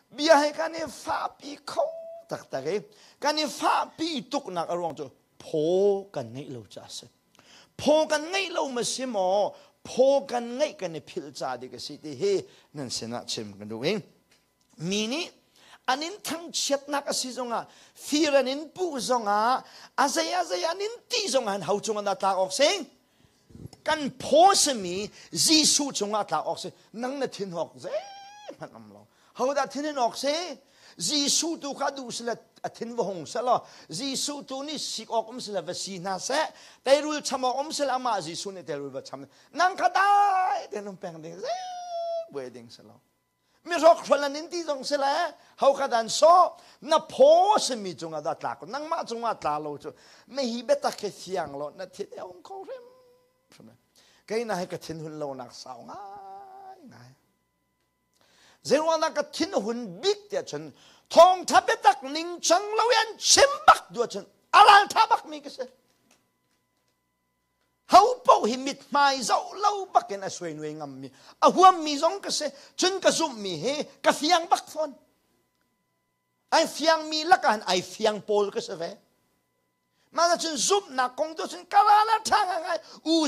bia hay cái này pha pi khâu tắc tắc cái này pha pi tục nạc ở ruộng chỗ phô cần ngay lâu cha se phô cần ngay lâu mà xem mò phô cần ngay cái này phil cha đi cái gì thì he nên sẽ nát chìm cái đồ ấy mini anin thang chết nát cái gì giống à phi ra nín bu giống à azay anin ti giống à hậu chung anh ta ốc sen căn phô se mi Giêsu chung anh ta ốc sen nang na thiên học dễ mà nằm lòng hậu đã thiên học se Giêsu tu khá đủ sẽ là thiên vô hồng sẽ lo Giêsu tu ni sĩ ốc sẽ là vật gì na sẽ tay rùi chăm ốc sẽ là mà Giêsu này tay rùi vật chăm nang khá đai tay nông bèn đinh dễ bùi đinh sẽ lo mi rọc phần là nín tí dòng sẽ là hậu khá đàn so na phô sẽ mi chung à đã lạc nang mà chung à đã lâu chứ mi hi bê ta cái thiang lo na thiết eo ông câu rem cái này cái thiên hun lâu nạc sao ngay giờ qua nạc cái thiên hun big tiệt chân thong tháp bê tắc ninh chẳng lâu yên chim bắc đua chân alan tháp bắc mi cái gì hậu bảo hi mít mai dậu lâu bắc cái này xuôi nuôi ngầm mi huam mi giống cái gì chân cái zoom mi he cái phiang bắc phun ai phiang mi lắc anh ai phiang pol cái gì vậy mà là chân zoom na công tôi chân cả là thang ngay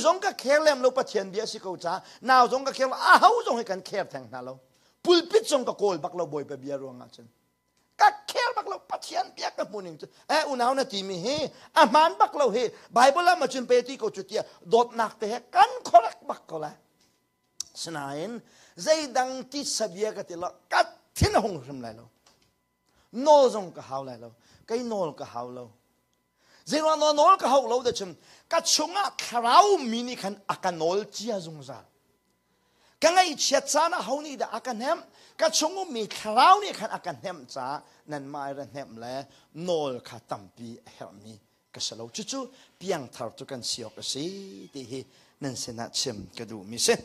giống cái khéo lem lâu bắt thiền bia sĩ câu cha nào giống cái khéo hậu giống cái cần khéo thằng nào lâu pulpit giống cái col bắc lâu bồi bê bia ruộng chân các khéo bắc lâu bắt thiền bia cái môn hình unao na timi he man bắc lâu he Bible mà chân bê tí câu chuyện tia đột nạc thế căn correct bắc câu là sinain dây đăng tí sabia cái tilo cắt thiên hồng xem lại lâu nô giống cái hào lại lâu cái nô cái hào lâu giờ nó nô cái hào lâu để chừng cái chúng á khảo mini khăn akan nô chia dùng ra cái ngày chết cha na hậu ni đã akan hem cái chúng mi khảo ni khăn akan hem cha nên mai ra hem lẽ nô cái tâm pi hem mi cái sao lâu chú chú biang thảo cho cái siêu cái gì thì nên sẽ nát chìm cái đủ mi sen